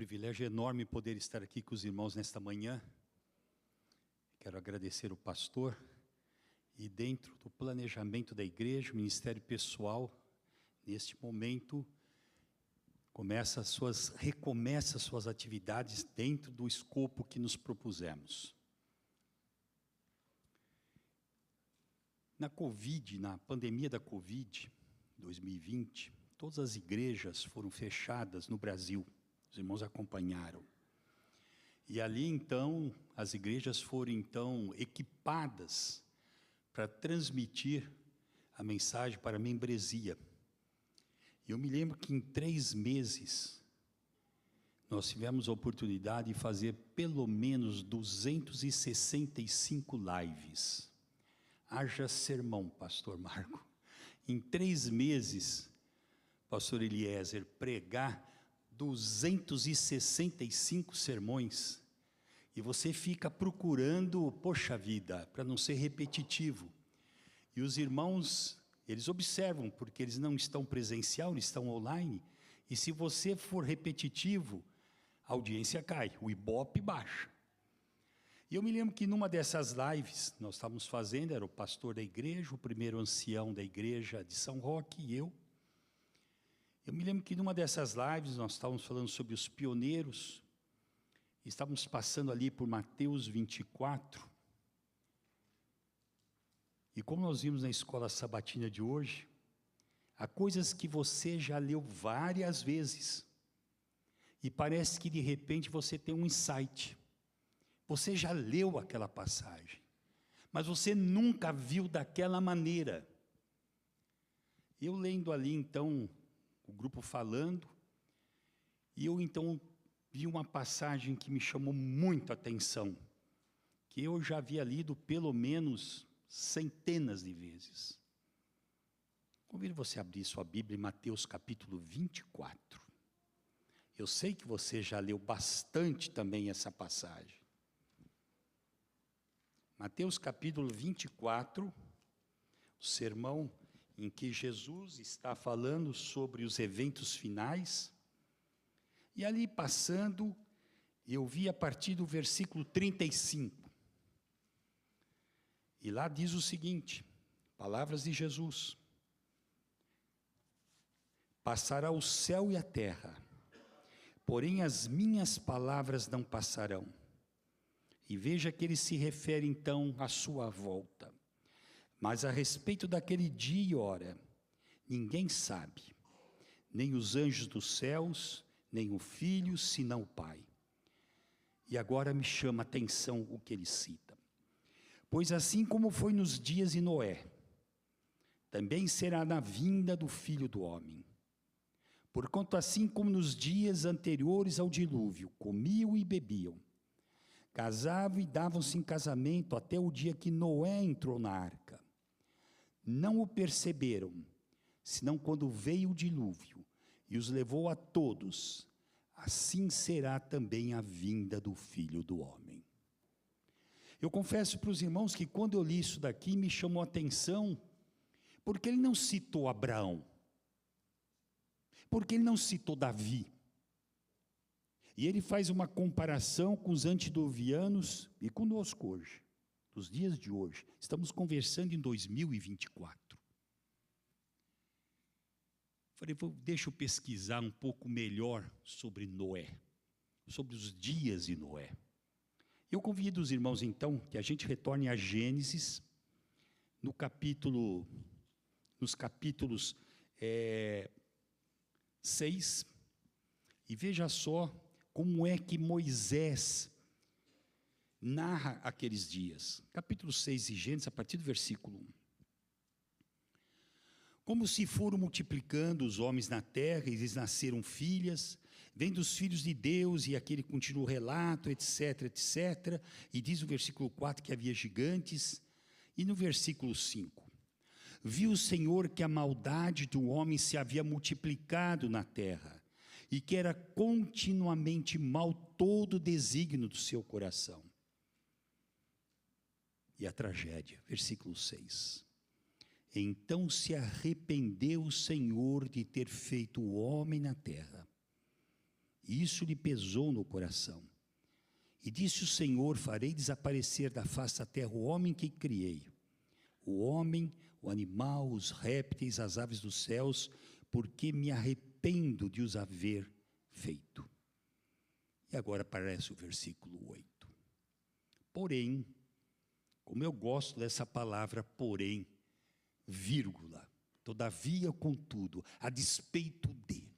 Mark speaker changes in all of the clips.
Speaker 1: privilégio enorme poder estar aqui com os irmãos nesta manhã. Quero agradecer o pastor e dentro do planejamento da igreja, o ministério pessoal, neste momento, recomeça suas atividades dentro do escopo que nos propusemos. Na pandemia da Covid, 2020, todas as igrejas foram fechadas no Brasil. Os irmãos acompanharam. E ali, então, as igrejas foram, então, equipadas para transmitir a mensagem para a membresia. E eu me lembro que em 3 meses, nós tivemos a oportunidade de fazer pelo menos 265 lives. Haja sermão, pastor Marco. Em 3 meses, pastor Eliezer, pregar 265 sermões, e você fica procurando, poxa vida, para não ser repetitivo. E os irmãos, eles observam, porque eles não estão presencial, eles estão online, e se você for repetitivo, a audiência cai, o Ibope baixa. E eu me lembro que numa dessas lives, nós estávamos fazendo, era o pastor da igreja, o primeiro ancião da igreja de São Roque e eu. Eu me lembro que numa dessas lives, nós estávamos falando sobre os pioneiros, estávamos passando ali por Mateus 24, e como nós vimos na escola sabatina de hoje, há coisas que você já leu várias vezes, e parece que de repente você tem um insight, você já leu aquela passagem, mas você nunca viu daquela maneira. Eu lendo ali então, o grupo falando, e eu então vi uma passagem que me chamou muito a atenção, que eu já havia lido pelo menos centenas de vezes. Convido você a abrir sua Bíblia em Mateus capítulo 24. Eu sei que você já leu bastante também essa passagem. Mateus capítulo 24, o sermão em que Jesus está falando sobre os eventos finais, e ali passando, eu vi a partir do versículo 35, e lá diz o seguinte, palavras de Jesus: passará o céu e a terra, porém as minhas palavras não passarão. E veja que ele se refere então à sua volta. Mas a respeito daquele dia e hora, ninguém sabe, nem os anjos dos céus, nem o Filho, senão o Pai. E agora me chama a atenção o que ele cita. Pois assim como foi nos dias de Noé, também será na vinda do Filho do Homem. Porquanto assim como nos dias anteriores ao dilúvio, comiam e bebiam, casavam e davam-se em casamento até o dia que Noé entrou na arca. Não o perceberam, senão quando veio o dilúvio e os levou a todos. Assim será também a vinda do Filho do Homem. Eu confesso para os irmãos que quando eu li isso daqui me chamou a atenção, porque ele não citou Abraão, porque ele não citou Davi. E ele faz uma comparação com os antediluvianos e conosco hoje, nos dias de hoje. Estamos conversando em 2024. Falei, deixa eu pesquisar um pouco melhor sobre Noé, sobre os dias de Noé. Eu convido os irmãos, então, que a gente retorne a Gênesis, nos capítulos 6, e veja só como é que Moisés narra aqueles dias. Capítulo 6 de Gênesis, a partir do versículo 1. Como se foram multiplicando os homens na terra, e lhes nasceram filhas, vem dos filhos de Deus, e aquele continua o relato, etc, etc, e diz no versículo 4 que havia gigantes, e no versículo 5, viu o Senhor que a maldade do homem se havia multiplicado na terra, e que era continuamente mal todo o desígnio do seu coração. E a tragédia, versículo 6. Então se arrependeu o Senhor de ter feito o homem na terra, E isso lhe pesou no coração. E disse o Senhor: farei desaparecer da face da terra o homem que criei, o homem, o animal, os répteis, as aves dos céus, porque me arrependo de os haver feito. E agora aparece o versículo 8. Porém, como eu gosto dessa palavra porém, vírgula, todavia, contudo, a despeito de.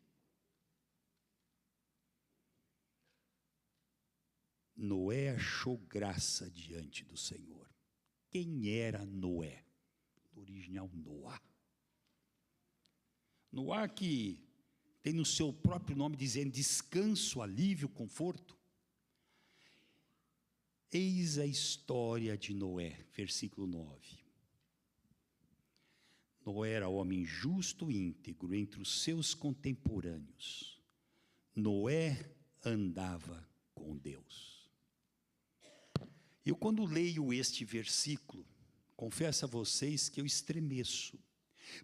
Speaker 1: Noé achou graça diante do Senhor. Quem era Noé? No original, Noá. Noá, que tem no seu próprio nome dizendo descanso, alívio, conforto. Eis a história de Noé, versículo 9. Noé era homem justo e íntegro entre os seus contemporâneos. Noé andava com Deus. Eu, quando leio este versículo, confesso a vocês que eu estremeço,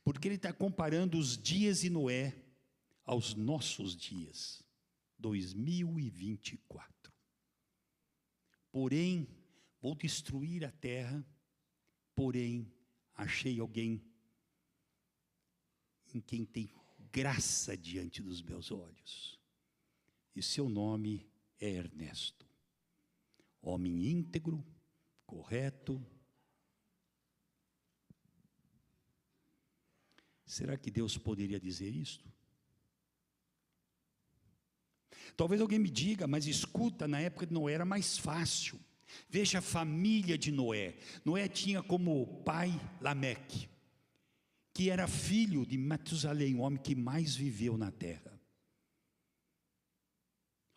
Speaker 1: porque ele está comparando os dias de Noé aos nossos dias, 2024. Porém, vou destruir a terra, porém, achei alguém em quem tem graça diante dos meus olhos. E seu nome é Ernesto. Homem íntegro, correto. Será que Deus poderia dizer isto? Talvez alguém me diga, mas escuta, na época de Noé era mais fácil. Veja a família de Noé. Noé tinha como pai Lameque, que era filho de Matusalém, o homem que mais viveu na terra.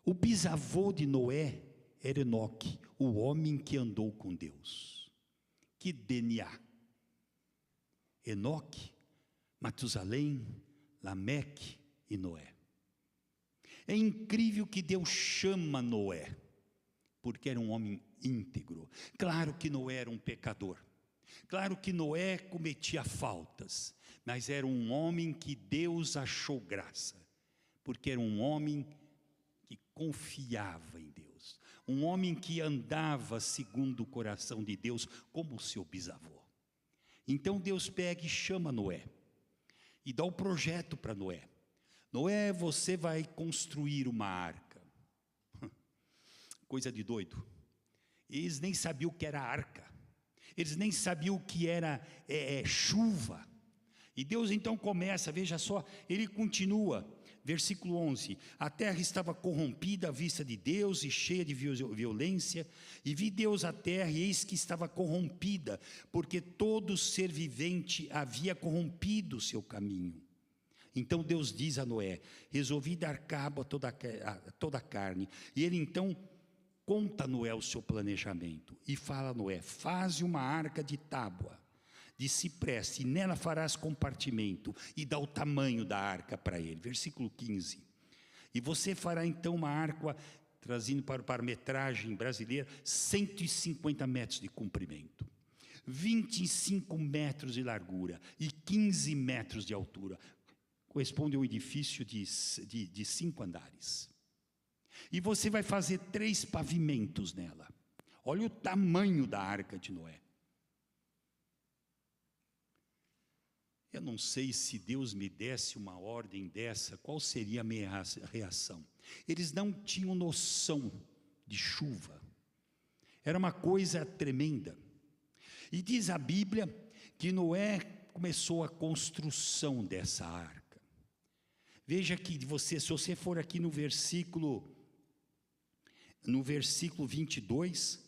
Speaker 1: O bisavô de Noé era Enoque, o homem que andou com Deus. Que DNA! Enoque, Matusalém, Lameque e Noé. É incrível que Deus chama Noé, porque era um homem íntegro. Claro que Noé era um pecador. Claro que Noé cometia faltas, mas era um homem que Deus achou graça, porque era um homem que confiava em Deus, um homem que andava segundo o coração de Deus, como o seu bisavô. Então Deus pega e chama Noé, e dá o projeto para Noé. Noé, você vai construir uma arca. Coisa de doido. Eles nem sabiam o que era arca. Eles nem sabiam o que era chuva. E Deus então começa, veja só, ele continua, versículo 11. A terra estava corrompida à vista de Deus e cheia de violência. E vi Deus a terra, e eis que estava corrompida, porque todo ser vivente havia corrompido o seu caminho. Então Deus diz a Noé: resolvi dar cabo a toda a carne. E ele então conta a Noé o seu planejamento. E fala a Noé: faze uma arca de tábua, de cipreste, e nela farás compartimento. E dá o tamanho da arca para ele. Versículo 15. E você fará então uma arca, trazendo para a parametragem brasileira, 150 metros de comprimento, 25 metros de largura e 15 metros de altura. Corresponde a um edifício de 5 andares. E você vai fazer 3 pavimentos nela. Olha o tamanho da arca de Noé. Eu não sei, se Deus me desse uma ordem dessa, qual seria a minha reação? Eles não tinham noção de chuva. Era uma coisa tremenda. E diz a Bíblia que Noé começou a construção dessa arca. Veja que se você for aqui no versículo 22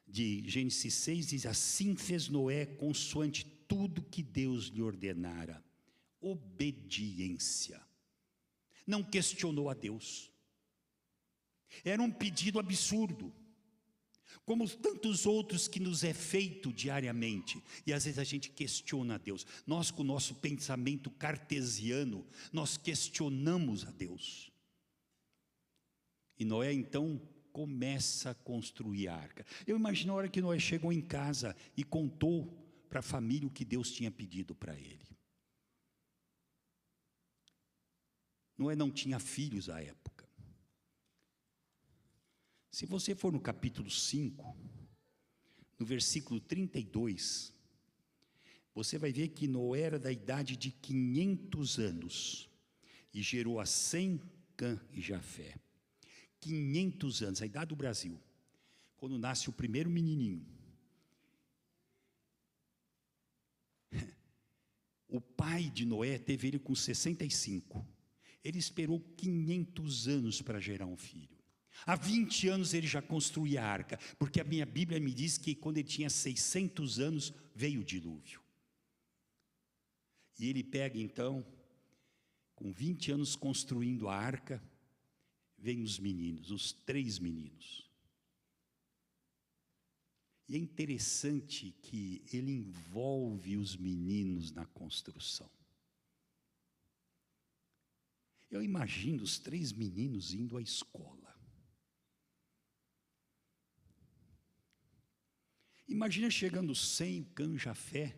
Speaker 1: de Gênesis 6, diz: assim fez Noé consoante tudo que Deus lhe ordenara. Obediência. Não questionou a Deus. Era um pedido absurdo, como tantos outros que nos é feito diariamente, e às vezes a gente questiona a Deus. Nós, com o nosso pensamento cartesiano, nós questionamos a Deus. E Noé então começa a construir a arca. Eu imagino a hora que Noé chegou em casa e contou para a família o que Deus tinha pedido para ele. Noé não tinha filhos à época. Se você for no capítulo 5, no versículo 32, você vai ver que Noé era da idade de 500 anos e gerou a Sem, Cã e Jafé. 500 anos, a idade do Brasil, quando nasce o primeiro menininho. O pai de Noé teve ele com 65. Ele esperou 500 anos para gerar um filho. Há 20 anos ele já construía a arca, porque a minha Bíblia me diz que quando ele tinha 600 anos, veio o dilúvio. E ele pega então, com 20 anos construindo a arca, vem os meninos, os 3 meninos. E é interessante que ele envolve os meninos na construção. Eu imagino os 3 meninos indo à escola. Imagina chegando Sem, Cã, Jafé,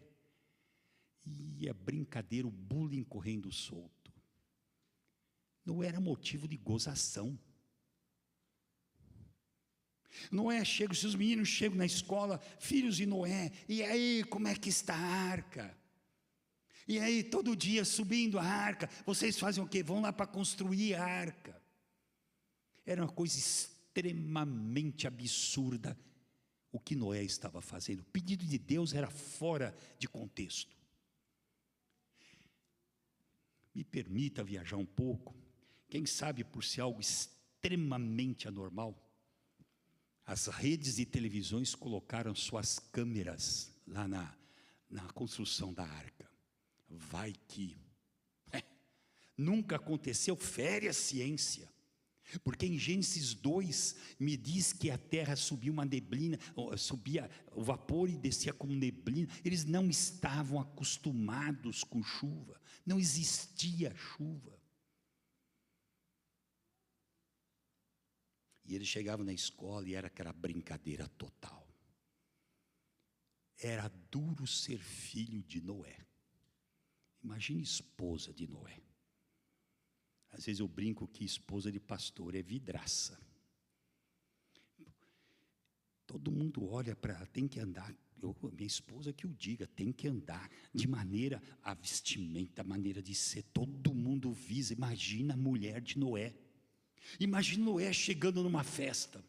Speaker 1: e a brincadeira, o bullying correndo solto. Não era motivo de gozação. Noé chega, os seus meninos chegam na escola, filhos de Noé, e aí, como é que está a arca? E aí, todo dia subindo a arca, vocês fazem o quê? Vão lá para construir a arca. Era uma coisa extremamente absurda o que Noé estava fazendo. O pedido de Deus era fora de contexto. Me permita viajar um pouco, quem sabe por ser algo extremamente anormal, as redes de televisões colocaram suas câmeras lá na construção da arca. Vai que... nunca aconteceu, fere a ciência. Porque em Gênesis 2 me diz que a terra subia uma neblina, subia o vapor e descia como neblina. Eles não estavam acostumados com chuva, não existia chuva. E eles chegavam na escola e era aquela brincadeira total. Era duro ser filho de Noé. Imagine esposa de Noé. Às vezes eu brinco que esposa de pastor é vidraça. Todo mundo olha para ela, tem que andar. Minha esposa que o diga, tem que andar de maneira, a vestimenta, a maneira de ser. Todo mundo visa. Imagina a mulher de Noé. Imagina Noé chegando numa festa.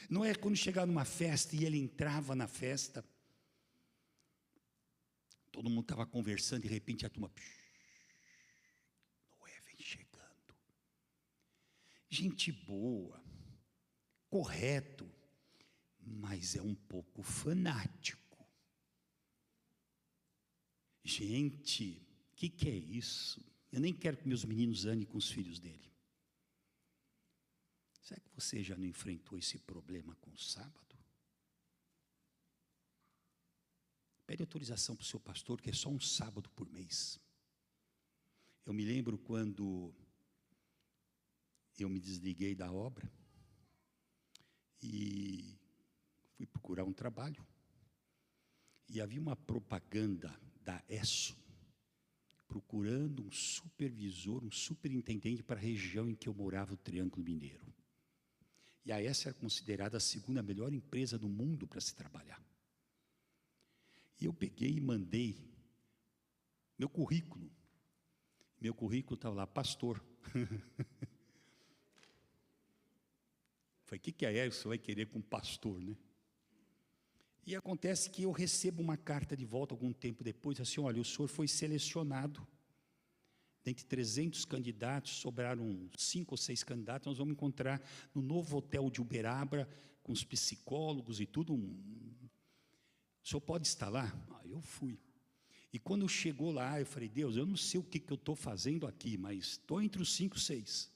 Speaker 1: Noé, quando chegava numa festa e ele entrava na festa, todo mundo estava conversando, de repente a turma... Noé vem chegando. Gente boa, correto, mas é um pouco fanático. Gente, o que é isso? Eu nem quero que meus meninos andem com os filhos dele. Será que você já não enfrentou esse problema com o sábado? Pede autorização para o seu pastor, que é só um sábado por mês. Eu me lembro quando eu me desliguei da obra e fui procurar um trabalho. E havia uma propaganda da ESSO, procurando um supervisor, um superintendente para a região em que eu morava, o Triângulo Mineiro. E a ESSO era considerada a segunda melhor empresa do mundo para se trabalhar. E eu peguei e mandei meu currículo. Meu currículo estava lá, pastor. Falei, o que a ESSO vai querer com pastor, né? E acontece que eu recebo uma carta de volta algum tempo depois, assim, olha, o senhor foi selecionado. Dentre 300 candidatos, sobraram 5 ou 6 candidatos, nós vamos encontrar no novo hotel de Uberaba, com os psicólogos e tudo. O senhor pode estar lá? Eu fui. E quando chegou lá, eu falei, Deus, eu não sei o que eu estou fazendo aqui, mas estou entre os 5, 6.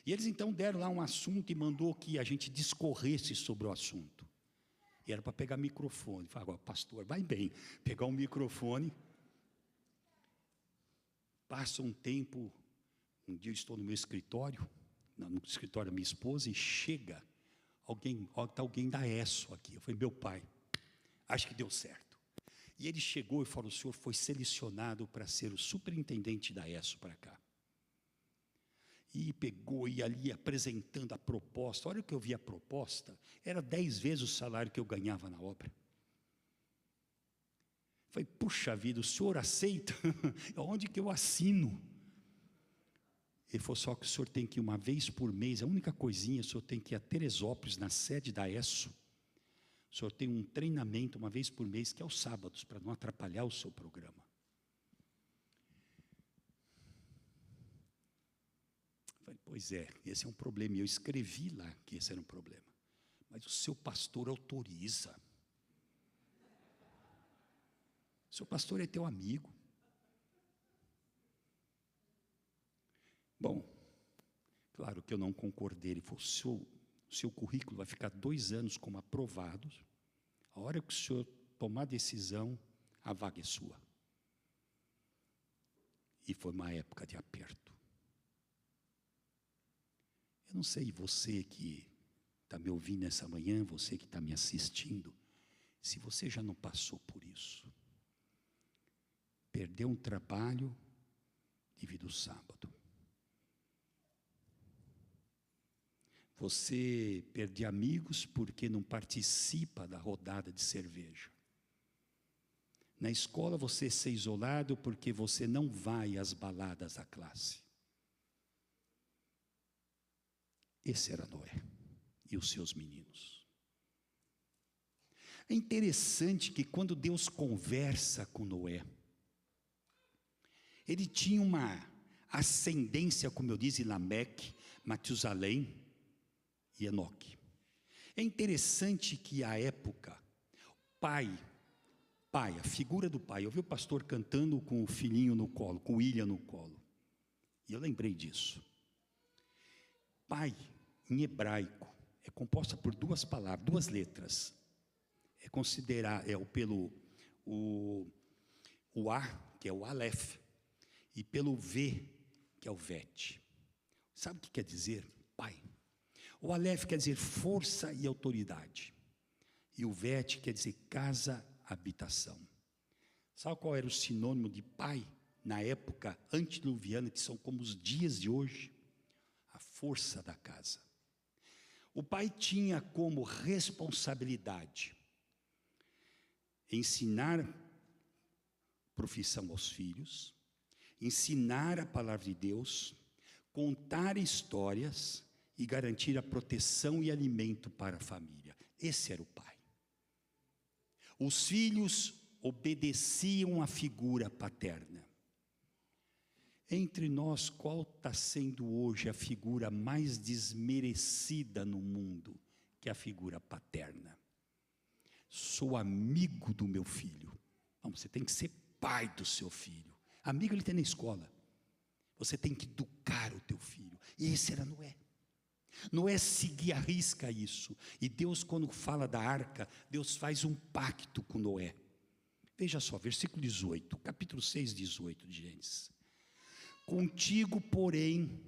Speaker 1: E eles então deram lá um assunto e mandou que a gente discorresse sobre o assunto. E era para pegar microfone. Falei, agora, pastor, vai bem, pegar um microfone. Passa um tempo, um dia eu estou no meu escritório, no escritório da minha esposa, e chega está alguém da ESSO aqui. Eu falei, meu pai, acho que deu certo. E ele chegou e falou, o senhor foi selecionado para ser o superintendente da ESSO para cá. E pegou e ali apresentando a proposta. A hora que eu vi a proposta, era 10 vezes o salário que eu ganhava na obra. Falei, puxa vida, o senhor aceita? Onde que eu assino? Ele falou, só que o senhor tem que ir uma vez por mês, a única coisinha, o senhor tem que ir a Teresópolis, na sede da ESSO. O senhor tem um treinamento uma vez por mês, que é aos sábados, para não atrapalhar o seu programa. Falei, pois é, esse é um problema. E eu escrevi lá que esse era um problema. Mas o seu pastor autoriza. O seu pastor é teu amigo. Bom, claro que eu não concordei. Ele falou, o seu currículo vai ficar 2 anos como aprovado. A hora que o senhor tomar a decisão, a vaga é sua. E foi uma época de aperto. Eu não sei, você que está me ouvindo essa manhã, você que está me assistindo, se você já não passou por isso. Perdeu um trabalho devido ao sábado. Você perde amigos porque não participa da rodada de cerveja. Na escola você ser isolado porque você não vai às baladas da classe. Esse era Noé e os seus meninos. É interessante que quando Deus conversa com Noé, ele tinha uma ascendência, como eu disse, Lameque, Matusalém e Enoque. É interessante que a época, pai, a figura do pai, eu vi o pastor cantando com o filhinho no colo, com o William no colo, e eu lembrei disso. Pai, em hebraico, é composta por 2 palavras, 2 letras. É considerar, o A, que é o Aleph, e pelo V, que é o Vet. Sabe o que quer dizer? Pai. O Aleph quer dizer força e autoridade. E o Vet quer dizer casa, habitação. Sabe qual era o sinônimo de pai na época antediluviana, que são como os dias de hoje? A força da casa. O pai tinha como responsabilidade ensinar profissão aos filhos, ensinar a palavra de Deus, contar histórias e garantir a proteção e alimento para a família. Esse era o pai. Os filhos obedeciam à figura paterna. Entre nós, qual está sendo hoje a figura mais desmerecida no mundo, que é a figura paterna? Sou amigo do meu filho. Não, você tem que ser pai do seu filho. Amigo ele tem na escola. Você tem que educar o teu filho. E esse era Noé. Noé seguia à risca isso. E Deus, quando fala da arca, Deus faz um pacto com Noé. Veja só, versículo 18, capítulo 6, 18 de Gênesis. Contigo, porém,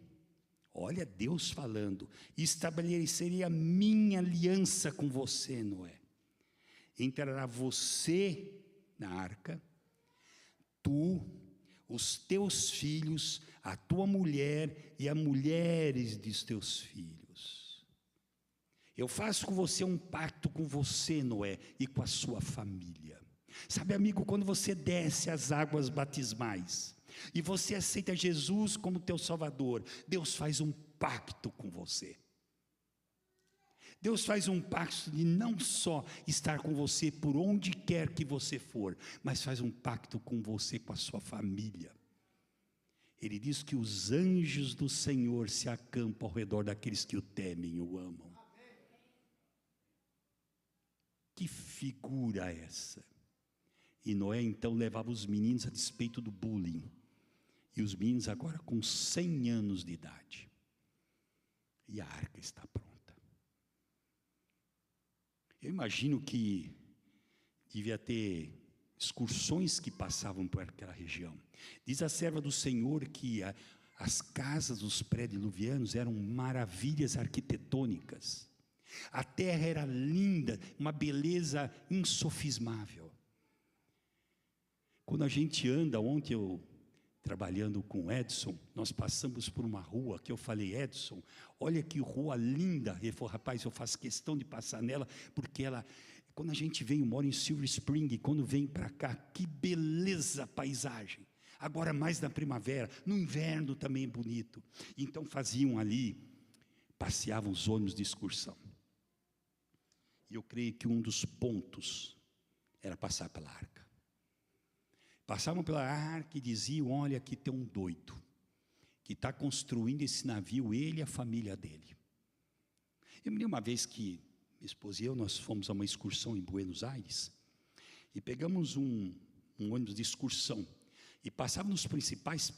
Speaker 1: olha Deus falando, estabelecerei a minha aliança com você, Noé. Entrará você na arca, tu, os teus filhos, a tua mulher e as mulheres dos teus filhos. Eu faço com você um pacto com você, Noé, e com a sua família. Sabe, amigo, quando você desce as águas batismais e você aceita Jesus como teu Salvador, Deus faz um pacto com você. Deus faz um pacto de não só estar com você por onde quer que você for, mas faz um pacto com você, com a sua família. Ele diz que os anjos do Senhor se acampam ao redor daqueles que o temem e o amam. Que figura é essa? E Noé então levava os meninos a despeito do bullying. E os meninos agora com 100 anos de idade. E a arca está pronta. Eu imagino que devia ter excursões que passavam por aquela região. Diz a serva do Senhor que as casas dos pré-diluvianos eram maravilhas arquitetônicas. A terra era linda, uma beleza insofismável. Quando a gente anda, ontem eu trabalhando com o Edson, nós passamos por uma rua que eu falei, Edson, olha que rua linda. Ele falou, rapaz, eu faço questão de passar nela, porque ela, quando a gente vem, eu moro em Silver Spring, quando vem para cá, que beleza a paisagem. Agora mais na primavera, no inverno também é bonito. Então faziam ali, passeavam os ônibus de excursão. E eu creio que um dos pontos era passar pela arca. Passavam pela arca e diziam, olha, aqui tem um doido, que está construindo esse navio, ele e a família dele. Eu me lembro uma vez que minha esposa e eu, nós fomos a uma excursão em Buenos Aires, e pegamos um ônibus de excursão, e passávamos nos principais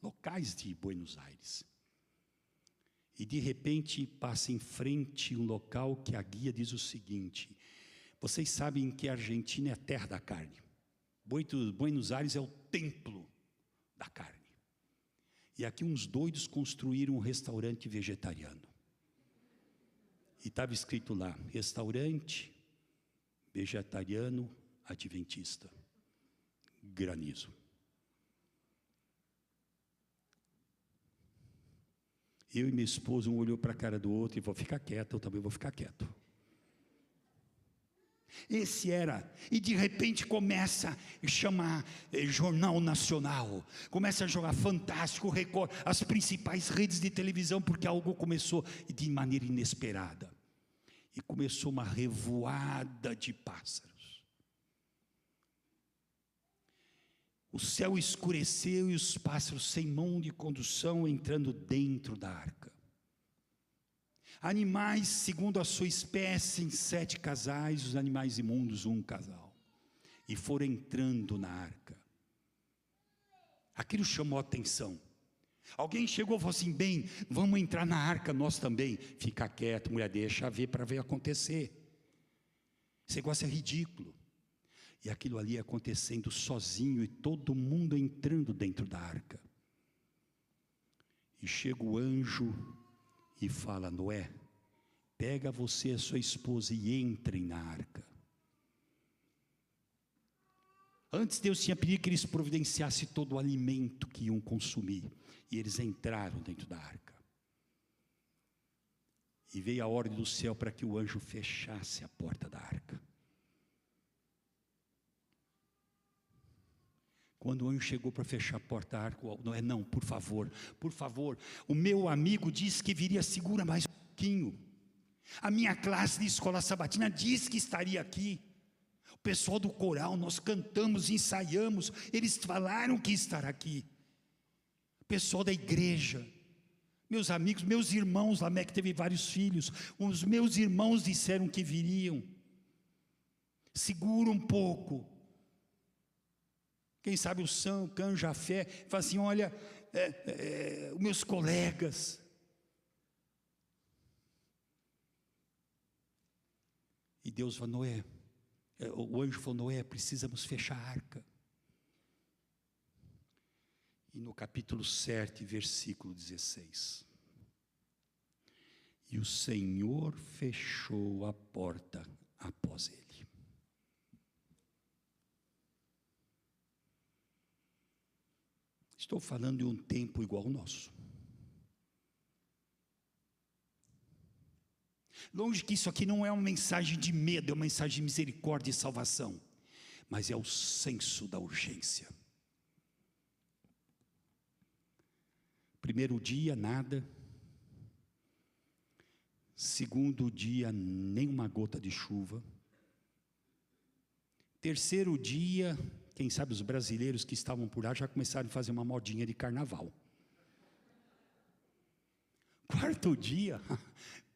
Speaker 1: locais de Buenos Aires. E de repente passa em frente um local que a guia diz o seguinte, vocês sabem que a Argentina é a terra da carne. Buenos Aires é o templo da carne. E aqui uns doidos construíram um restaurante vegetariano. E estava escrito lá, restaurante vegetariano adventista, Granizo. Eu e minha esposa, um olhou para a cara do outro e falou, fica quieto, eu também vou ficar quieto. Esse era, e de repente começa a chamar Jornal Nacional, começa a jogar Fantástico, Record, as principais redes de televisão, porque algo começou de maneira inesperada. E começou uma revoada de pássaros. O céu escureceu e os pássaros sem mão de condução entrando dentro da arca. Animais segundo a sua espécie em 7 casais, os animais imundos um casal. E foram entrando na arca. Aquilo chamou a atenção. Alguém chegou e falou assim, bem, vamos entrar na arca nós também. Fica quieto, mulher, deixa ver para ver acontecer. Esse negócio é ridículo. E aquilo ali acontecendo sozinho e todo mundo entrando dentro da arca. E chega o anjo e fala, Noé, pega você e a sua esposa e entrem na arca. Antes Deus tinha pedido que eles providenciassem todo o alimento que iam consumir. E eles entraram dentro da arca. E veio a ordem do céu para que o anjo fechasse a porta da arca. Quando o anjo chegou para fechar a porta da arca, Noé, não, por favor, o meu amigo disse que viria, segura mais um pouquinho. A minha classe de escola sabatina disse que estaria aqui. O pessoal do coral, nós cantamos, ensaiamos, eles falaram que estará aqui. O pessoal da igreja, meus amigos, meus irmãos, Lameque teve vários filhos, os meus irmãos disseram que viriam. Segura um pouco. Quem sabe o São, Can, Jafé, fala assim, olha, os meus colegas. E Deus falou, Noé, o anjo falou, Noé, precisamos fechar a arca. E no capítulo 7, versículo 16. E o Senhor fechou a porta após ele. Estou falando de um tempo igual ao nosso. Longe que isso aqui não é uma mensagem de medo, é uma mensagem de misericórdia e salvação. Mas é o senso da urgência. Primeiro dia, nada. Segundo dia, nem uma gota de chuva. Terceiro dia, quem sabe os brasileiros que estavam por lá já começaram a fazer uma modinha de carnaval. Quarto dia,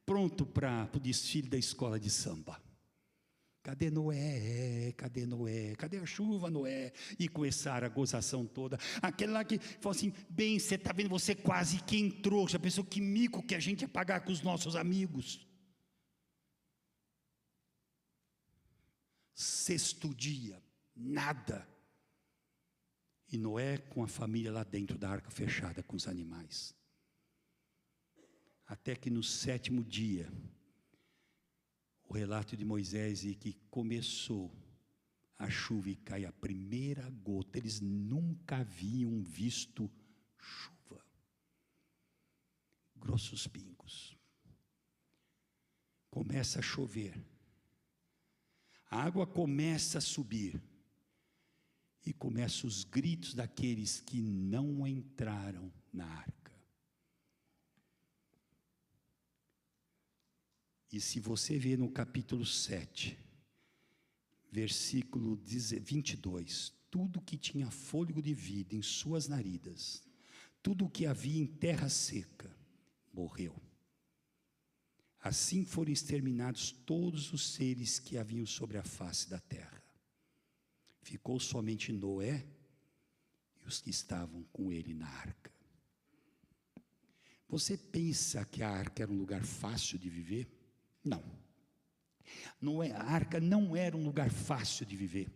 Speaker 1: pronto para o desfile da escola de samba. Cadê Noé? Cadê Noé? Cadê a chuva, Noé? E começaram a gozação toda. Aquele lá que falou assim, bem, você está vendo, você quase que entrou. Já pensou que mico que a gente ia pagar com os nossos amigos? Sexto dia, nada. E Noé com a família lá dentro da arca fechada com os animais. Até que no 7º dia, o relato de Moisés e que começou a chuva e cai a primeira gota. Eles nunca haviam visto chuva. Grossos pingos. Começa a chover. A água começa a subir. E começam os gritos daqueles que não entraram na arca. E se você ver no capítulo 7, versículo 22, tudo que tinha fôlego de vida em suas narinas, tudo que havia em terra seca, morreu. Assim foram exterminados todos os seres que haviam sobre a face da terra. Ficou somente Noé e os que estavam com ele na arca. Você pensa que a arca era um lugar fácil de viver? Não. A arca não era um lugar fácil de viver.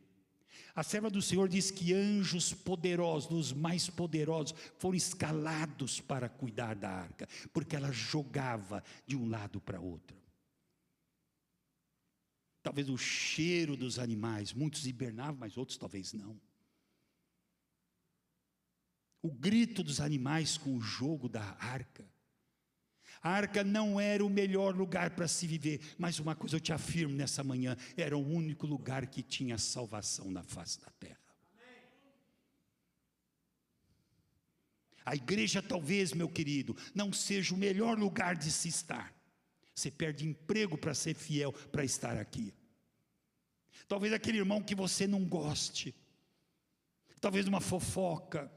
Speaker 1: A serva do Senhor diz que anjos poderosos, os mais poderosos, foram escalados para cuidar da arca, porque ela jogava de um lado para outro. Talvez o cheiro dos animais, muitos hibernavam, mas outros talvez não. O grito dos animais com o jogo da arca. A arca não era o melhor lugar para se viver, mas uma coisa eu te afirmo nessa manhã, era o único lugar que tinha salvação na face da terra. A igreja talvez, meu querido, não seja o melhor lugar de se estar. Você perde emprego para ser fiel, para estar aqui. Talvez aquele irmão que você não goste. Talvez uma fofoca.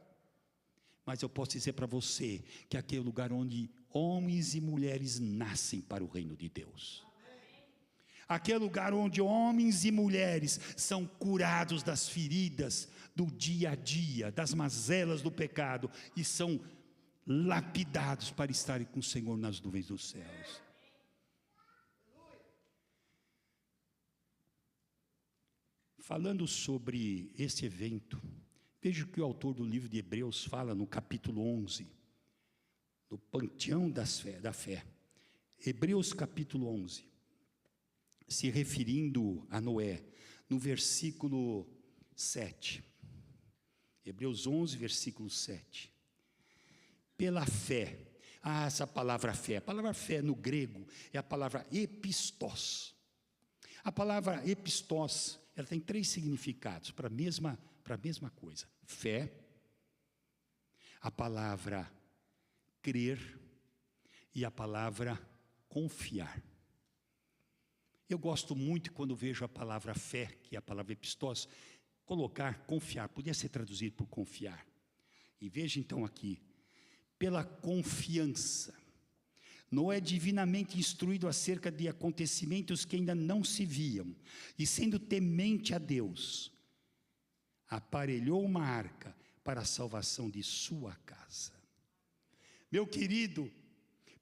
Speaker 1: Mas eu posso dizer para você que aqui é o lugar onde homens e mulheres nascem para o reino de Deus. Aqui é o lugar onde homens e mulheres são curados das feridas do dia a dia, das mazelas do pecado, e são lapidados para estarem com o Senhor nas nuvens dos céus. Falando sobre esse evento, veja o que o autor do livro de Hebreus fala no capítulo 11, no panteão da fé. Hebreus capítulo 11, se referindo a Noé, no versículo 7. Hebreus 11, versículo 7. Pela fé, essa palavra fé, a palavra fé no grego é a palavra epistós. A palavra epistós, ela tem 3 significados para a mesma coisa. Fé, a palavra crer e a palavra confiar. Eu gosto muito quando vejo a palavra fé, que é a palavra epistós, colocar confiar, podia ser traduzido por confiar. E veja então aqui, pela confiança. Noé, divinamente instruído acerca de acontecimentos que ainda não se viam, e sendo temente a Deus, aparelhou uma arca para a salvação de sua casa. Meu querido,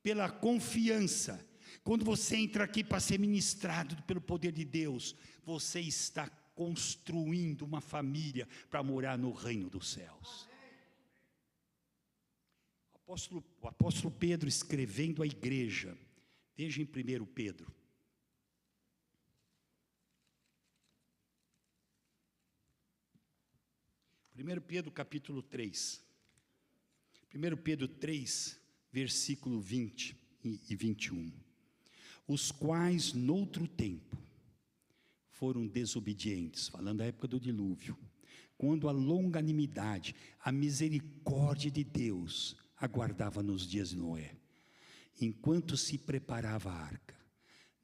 Speaker 1: pela confiança, quando você entra aqui para ser ministrado pelo poder de Deus, você está construindo uma família para morar no reino dos céus. O apóstolo Pedro escrevendo à igreja, veja em 1 Pedro. Primeiro Pedro capítulo 3. 1 Pedro 3, versículo 20 e 21. Os quais noutro tempo foram desobedientes, falando da época do dilúvio, quando a longanimidade, a misericórdia de Deus aguardava nos dias de Noé, enquanto se preparava a arca,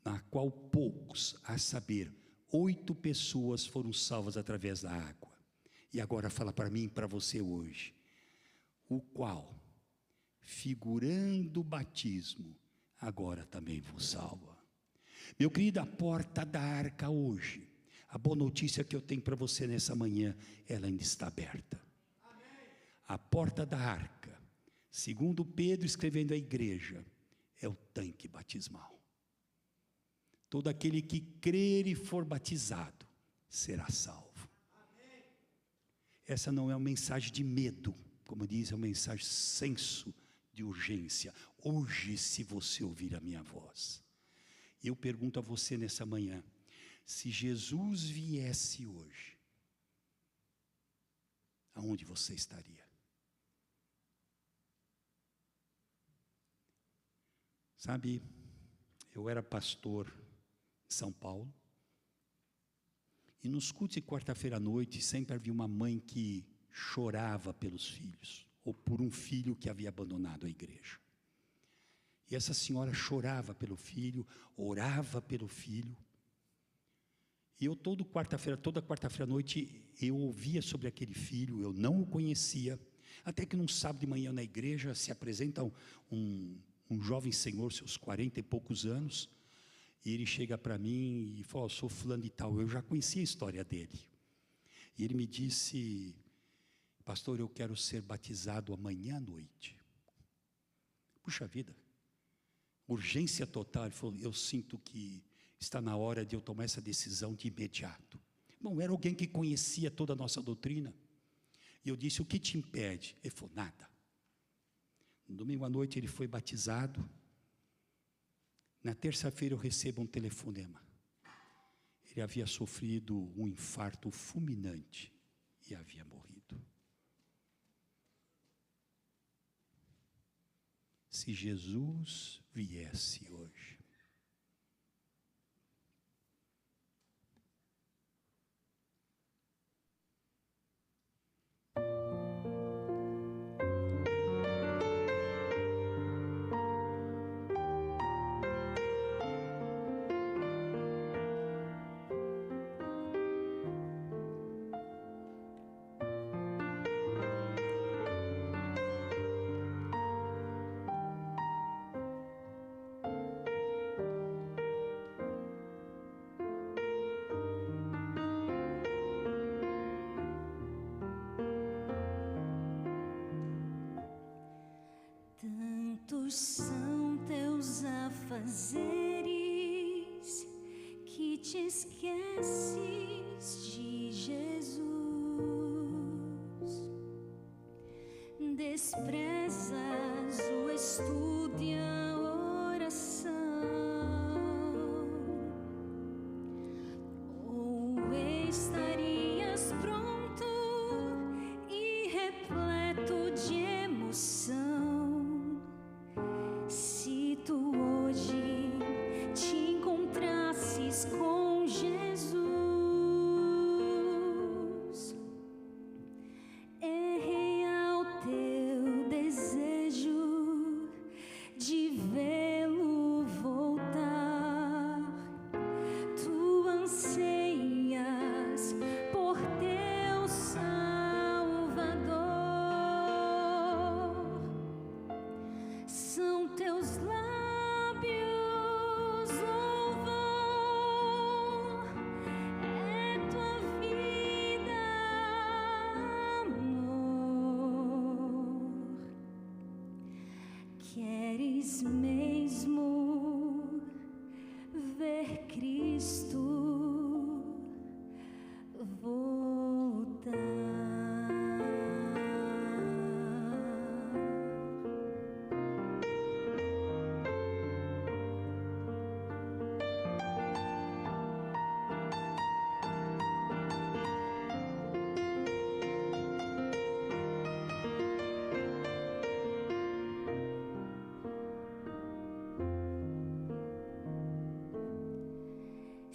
Speaker 1: na qual poucos, a saber, 8 pessoas foram salvas através da água. E agora fala para mim e para você hoje, o qual, figurando o batismo, agora também vos salva. Meu querido, a porta da arca hoje, a boa notícia que eu tenho para você nessa manhã, ela ainda está aberta. A porta da arca, segundo Pedro escrevendo à igreja, é o tanque batismal. Todo aquele que crer e for batizado, será salvo. Essa não é uma mensagem de medo, como diz, é uma mensagem senso de urgência. Hoje, se você ouvir a minha voz, eu pergunto a você nessa manhã, se Jesus viesse hoje, aonde você estaria? Sabe, eu era pastor em São Paulo, e nos cultos de quarta-feira à noite, sempre havia uma mãe que chorava pelos filhos, ou por um filho que havia abandonado a igreja. E essa senhora chorava pelo filho, orava pelo filho. E eu toda quarta-feira à noite, eu ouvia sobre aquele filho, eu não o conhecia, até que num sábado de manhã na igreja se apresenta um jovem senhor, seus 40 e poucos anos, e ele chega para mim e fala: sou fulano de tal. Eu já conhecia a história dele. E ele me disse: pastor, eu quero ser batizado amanhã à noite. Puxa vida, urgência total. Ele falou: eu sinto que está na hora de eu tomar essa decisão de imediato. Bom, era alguém que conhecia toda a nossa doutrina. E eu disse: o que te impede? Ele falou: nada. No domingo à noite ele foi batizado. Na terça-feira eu recebo um telefonema. Ele havia sofrido um infarto fulminante e havia morrido. Se Jesus viesse hoje,
Speaker 2: tantos são teus afazeres que te esqueces de Jesus, desprezas o estudo e a oração, ou estarias pronto e repleto de emoção, se tu hoje te encontrasses com Jesus. É real teu desejo de vê-lo voltar. Tu anseias por teu Salvador. São teus lábios louvor, é tua vida amor. Queres mesmo ver Cristo voltar?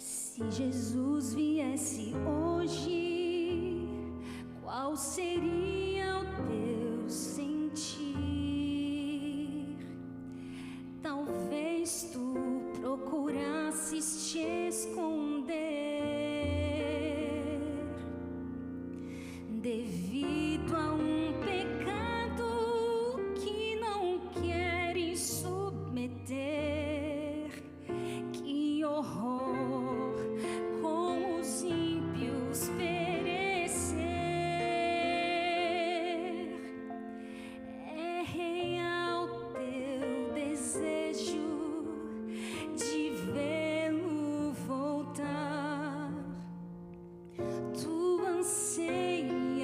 Speaker 2: Se Jesus viesse hoje, qual seria o teu sentir? Talvez tu procurasses te esconder devido a um pecado que não queres submeter. Que horror com os ímpios perecer. É real teu desejo de vê-lo voltar. Tu anseias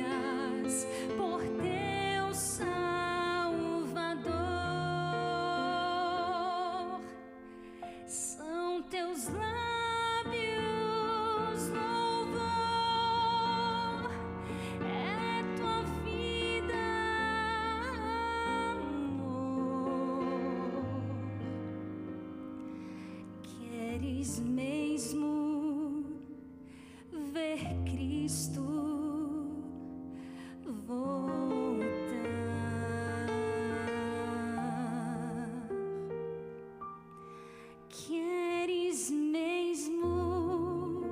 Speaker 2: Queres mesmo ver Cristo voltar? Queres mesmo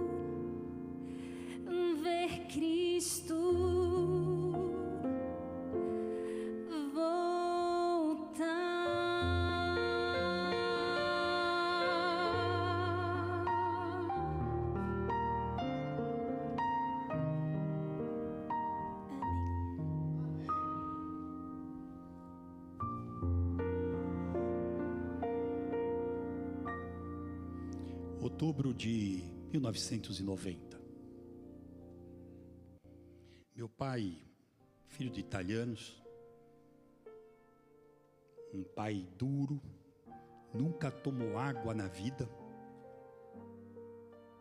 Speaker 2: ver Cristo
Speaker 1: Outubro de 1990. Meu pai, filho de italianos, um pai duro, nunca tomou água na vida,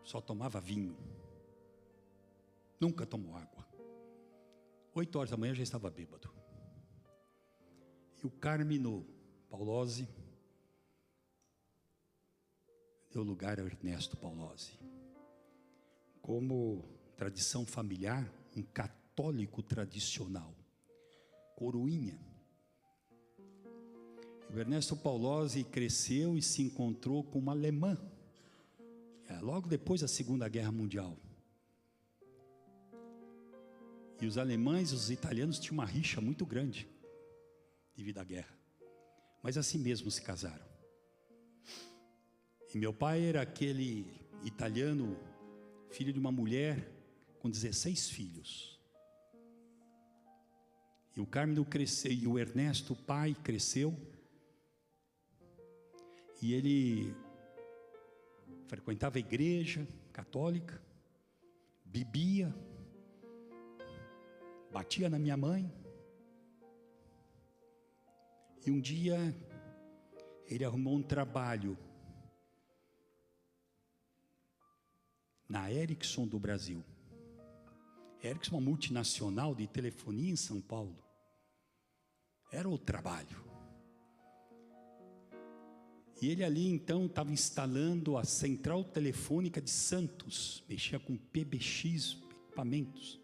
Speaker 1: só tomava vinho, nunca tomou água. 8 horas da manhã já estava bêbado. E o Carmino Paulozzi deu lugar ao Ernesto Paulozzi. Como tradição familiar, um católico tradicional, coroinha. O Ernesto Paulozzi cresceu e se encontrou com uma alemã, logo depois da Segunda Guerra Mundial. E os alemães e os italianos tinham uma rixa muito grande devido à guerra. Mas assim mesmo se casaram. E meu pai era aquele italiano, filho de uma mulher com 16 filhos. E o Carmino cresceu, e o Ernesto, pai, cresceu. E ele frequentava a igreja católica, bebia, batia na minha mãe. E um dia ele arrumou um trabalho na Ericsson do Brasil. Ericsson é uma multinacional de telefonia em São Paulo. Era o trabalho. E ele ali então estava instalando a central telefônica de Santos, mexia com PBX, equipamentos.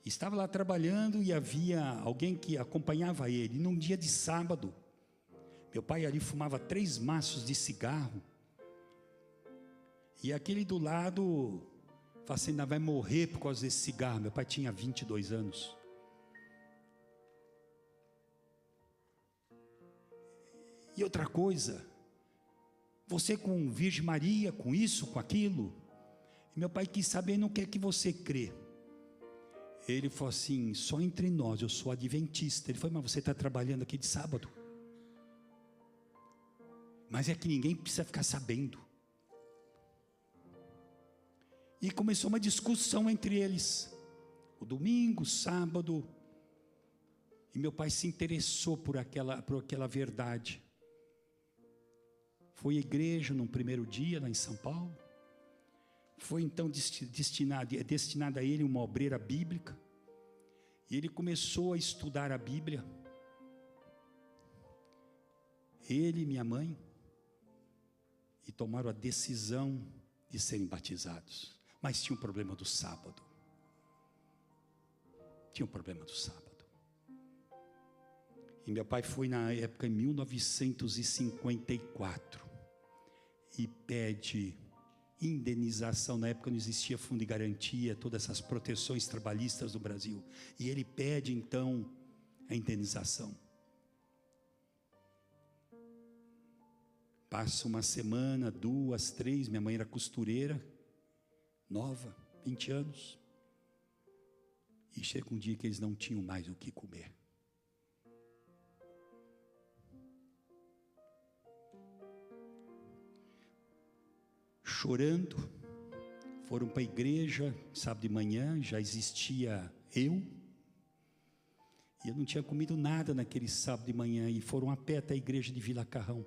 Speaker 1: Estava lá trabalhando e havia alguém que acompanhava ele. E num dia de sábado, meu pai ali fumava 3 maços de cigarro. E aquele do lado, falou assim, ainda vai morrer por causa desse cigarro. Meu pai tinha 22 anos. E outra coisa, você com Virgem Maria, com isso, com aquilo. E meu pai quis saber no que é que você crê. Ele falou assim, só entre nós, eu sou adventista. Ele falou, mas você está trabalhando aqui de sábado. Mas é que ninguém precisa ficar sabendo. E começou uma discussão entre eles. O domingo, o sábado. E meu pai se interessou por aquela verdade. Foi à igreja num primeiro dia lá em São Paulo. Foi então destinada a ele uma obreira bíblica. E ele começou a estudar a Bíblia. Ele e minha mãe. E tomaram a decisão de serem batizados. Mas tinha um problema do sábado. Tinha um problema do sábado. E meu pai foi na época, em 1954. E pede indenização. Na época não existia fundo de garantia, todas essas proteções trabalhistas do Brasil. E ele pede então a indenização. Passa uma semana, 2, 3, minha mãe era costureira, nova, 20 anos. E chega um dia que eles não tinham mais o que comer. Chorando, foram para a igreja, sábado de manhã, já existia eu. E eu não tinha comido nada naquele sábado de manhã. E foram a pé até a igreja de Vila Carrão.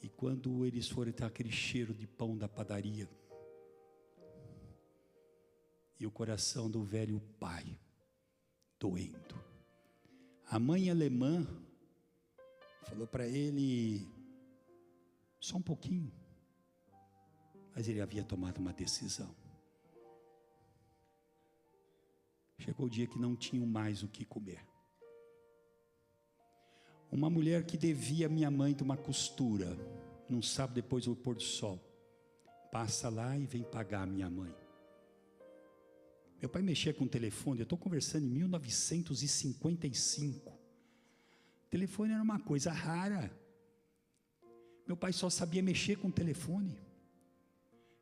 Speaker 1: E quando eles foram, tá aquele cheiro de pão da padaria. E o coração do velho pai doendo. A mãe alemã falou para ele, Só um pouquinho. Mas ele havia tomado uma decisão. Chegou o dia que não tinham mais o que comer. Uma mulher que devia a minha mãe de uma costura, num sábado depois do pôr do sol, passa lá e vem pagar a minha mãe. Meu pai mexia com o telefone, eu estou conversando em 1955. O telefone era uma coisa rara. Meu pai só sabia mexer com o telefone.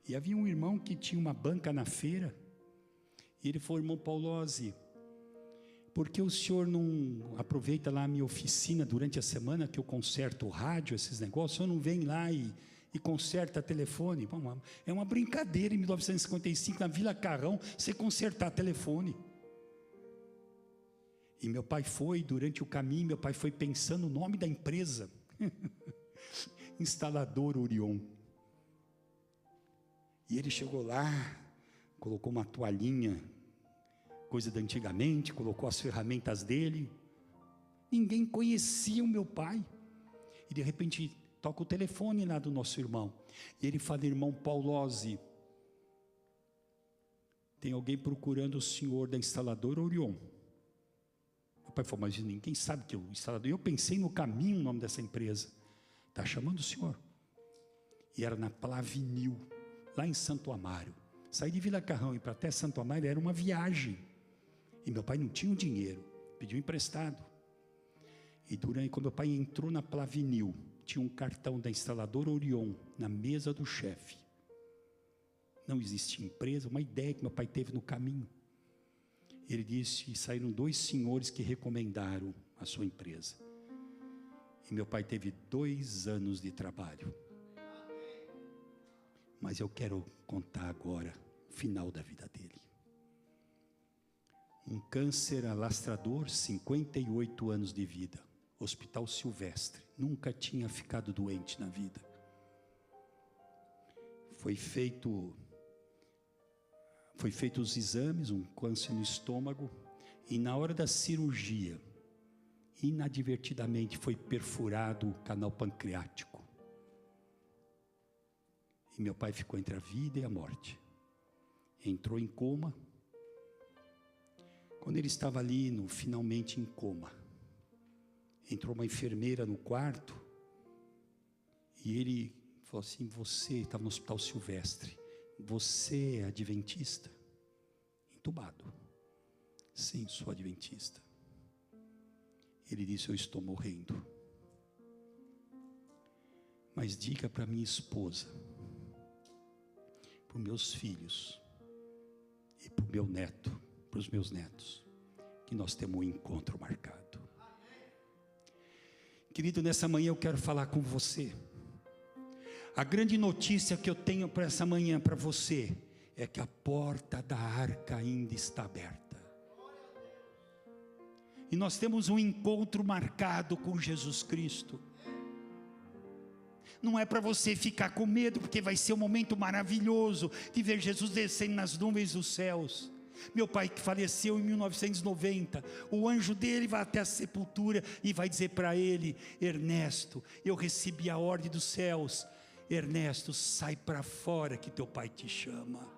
Speaker 1: E havia um irmão que tinha uma banca na feira. E ele falou: irmão Paulozzi, por que o senhor não aproveita lá a minha oficina durante a semana que eu conserto o rádio, esses negócios? O senhor não vem lá e conserta telefone? Bom, é uma brincadeira em 1955, na Vila Carrão, você consertar telefone. E meu pai foi, durante o caminho, meu pai foi pensando o nome da empresa. Instalador Orion. E ele chegou lá, colocou uma toalhinha, coisa de antigamente, colocou as ferramentas dele. Ninguém conhecia o meu pai. E de repente toca o telefone lá do nosso irmão. E ele fala: irmão Paulozzi, tem alguém procurando o senhor da Instaladora Orion. Meu pai falou: mas ninguém sabe que é o instalador. Eu pensei no caminho o nome dessa empresa. Está chamando o senhor. E era na Plavinil, lá em Santo Amaro. Sair de Vila Carrão e ir para até Santo Amaro era uma viagem. E meu pai não tinha o dinheiro, pediu emprestado. E quando meu pai entrou na Plavinil, tinha um cartão da Instaladora Orion na mesa do chefe. Não existia empresa, uma ideia que meu pai teve no caminho. Ele disse: e saíram 2 senhores que recomendaram a sua empresa. E meu pai teve 2 anos de trabalho. Mas eu quero contar agora o final da vida dele. Um câncer alastrador, 58 anos de vida. Hospital Silvestre. Nunca tinha ficado doente na vida. Foi feito os exames, um câncer no estômago. E na hora da cirurgia, inadvertidamente foi perfurado o canal pancreático. E meu pai ficou entre a vida e a morte. Entrou em coma. Quando ele estava ali, finalmente em coma, entrou uma enfermeira no quarto. E ele falou assim: você estava no Hospital Silvestre, você é adventista? Entubado. Sim, sou adventista. Ele disse: eu estou morrendo. Mas diga para minha esposa, para os meus filhos e para o meu neto, para os meus netos, que nós temos um encontro marcado. Querido, nessa manhã eu quero falar com você. A grande notícia que eu tenho para essa manhã para você é que a porta da arca ainda está aberta. E nós temos um encontro marcado com Jesus Cristo. Não é para você ficar com medo, porque vai ser um momento maravilhoso de ver Jesus descendo nas nuvens dos céus. Meu pai, que faleceu em 1990, o anjo dele vai até a sepultura e vai dizer para ele: Ernesto, eu recebi a ordem dos céus. Ernesto, sai para fora que teu pai te chama.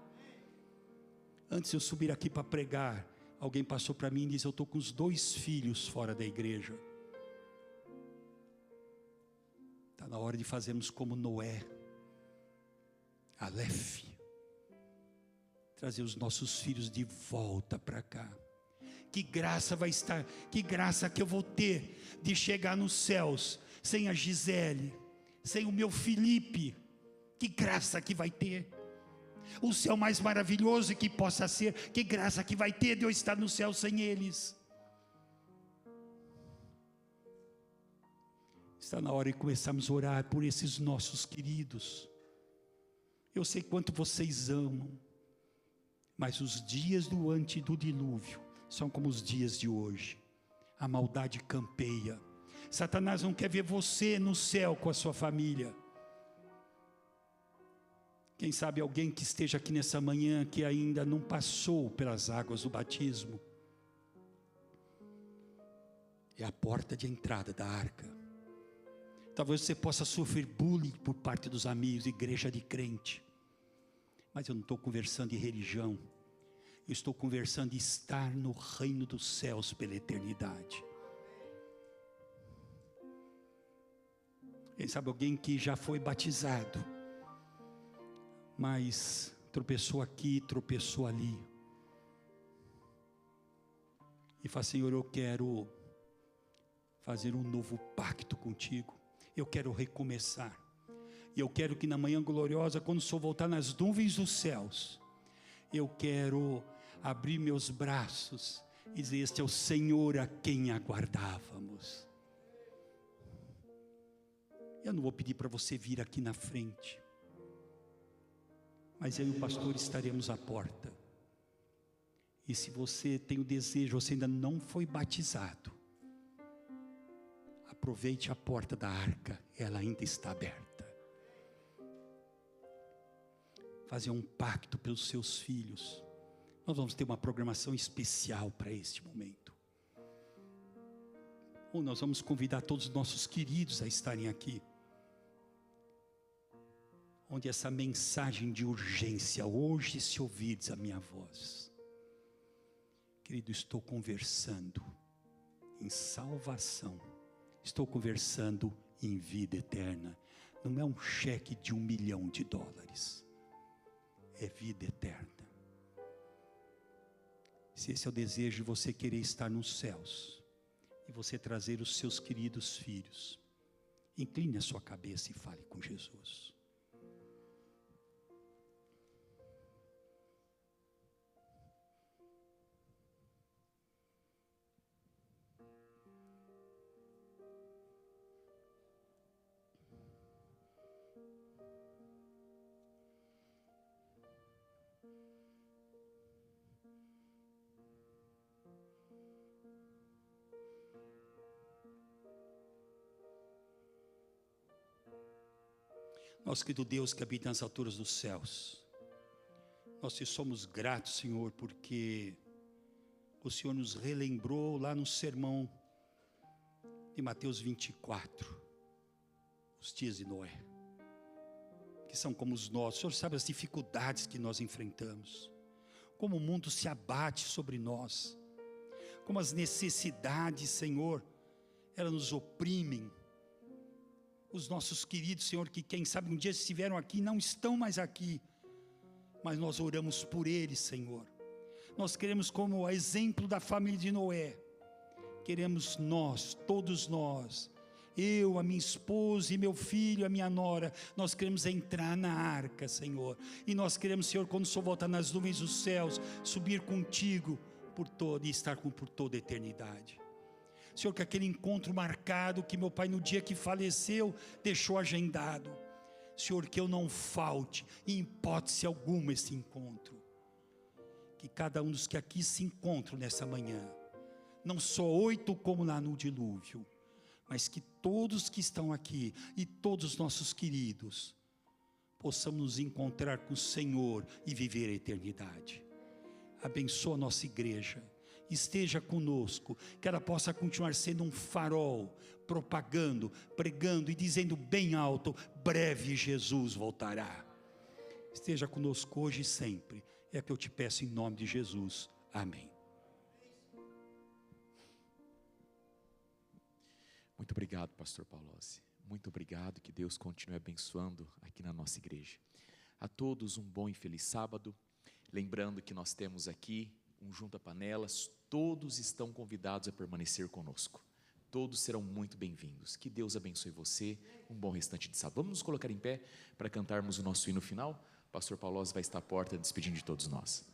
Speaker 1: Antes de eu subir aqui para pregar, alguém passou para mim e disse: eu estou com os 2 filhos fora da igreja. Está na hora de fazermos como Noé, Aleph, trazer os nossos filhos de volta para cá. Que graça vai estar, que graça que eu vou ter de chegar nos céus sem a Gisele, sem o meu Felipe. Que graça que vai ter. O céu mais maravilhoso que possa ser. Que graça que vai ter de eu estar no céu sem eles. Está na hora de começarmos a orar por esses nossos queridos. Eu sei quanto vocês amam, mas os dias do dilúvio são como os dias de hoje. A maldade campeia. Satanás não quer ver você no céu com a sua família. Quem sabe alguém que esteja aqui nessa manhã que ainda não passou pelas águas do batismo. É a porta de entrada da arca. Talvez você possa sofrer bullying por parte dos amigos, igreja de crente. Mas eu não estou conversando de religião. Eu estou conversando de estar no reino dos céus pela eternidade. Quem sabe alguém que já foi batizado, mas tropeçou aqui, tropeçou ali. E fala: Senhor, eu quero fazer um novo pacto contigo. Eu quero recomeçar. E eu quero que na manhã gloriosa, quando o Senhor voltar nas nuvens dos céus, eu quero abrir meus braços e dizer: este é o Senhor a quem aguardávamos. Eu não vou pedir para você vir aqui na frente, mas eu e o pastor estaremos à porta. E se você tem o desejo, você ainda não foi batizado, aproveite a porta da arca, ela ainda está aberta. Fazer um pacto pelos seus filhos. Nós vamos ter uma programação especial para este momento. Ou nós vamos convidar todos os nossos queridos a estarem aqui, onde essa mensagem de urgência: hoje se ouvirdes a minha voz. Querido, estou conversando em salvação, estou conversando em vida eterna. Não é um cheque de $1 milhão, é vida eterna. Se esse é o desejo de você querer estar nos céus, e você trazer os seus queridos filhos, incline a sua cabeça e fale com Jesus. Nosso querido Deus que habita nas alturas dos céus, nós te somos gratos, Senhor, porque o Senhor nos relembrou lá no sermão de Mateus 24, os dias de Noé, que são como os nossos. O Senhor sabe as dificuldades que nós enfrentamos, como o mundo se abate sobre nós, como as necessidades, Senhor, elas nos oprimem. Os nossos queridos, Senhor, que quem sabe um dia estiveram aqui, não estão mais aqui, mas nós oramos por eles, Senhor. Nós queremos, como exemplo da família de Noé, queremos nós, todos nós, eu, a minha esposa e meu filho, a minha nora, nós queremos entrar na arca, Senhor, e nós queremos, Senhor, quando o Senhor voltar nas nuvens dos céus, subir contigo e estar por toda a eternidade. Senhor, que aquele encontro marcado que meu pai no dia que faleceu deixou agendado, Senhor, que eu não falte em hipótese alguma esse encontro. Que cada um dos que aqui se encontram nessa manhã, não só 8 como lá no dilúvio, mas que todos que estão aqui e todos os nossos queridos possamos nos encontrar com o Senhor e viver a eternidade. Abençoa a nossa igreja, esteja conosco, que ela possa continuar sendo um farol, propagando, pregando e dizendo bem alto: breve Jesus voltará. Esteja conosco hoje e sempre, é o que eu te peço em nome de Jesus, amém.
Speaker 3: Muito obrigado, pastor Paulossi, muito obrigado, que Deus continue abençoando aqui na nossa igreja. A todos um bom e feliz sábado, lembrando que nós temos aqui um Junta Panelas, todos estão convidados a permanecer conosco, todos serão muito bem-vindos. Que Deus abençoe você, um bom restante de sábado. Vamos nos colocar em pé para cantarmos o nosso hino final. O pastor Paulossi vai estar à porta despedindo de todos nós.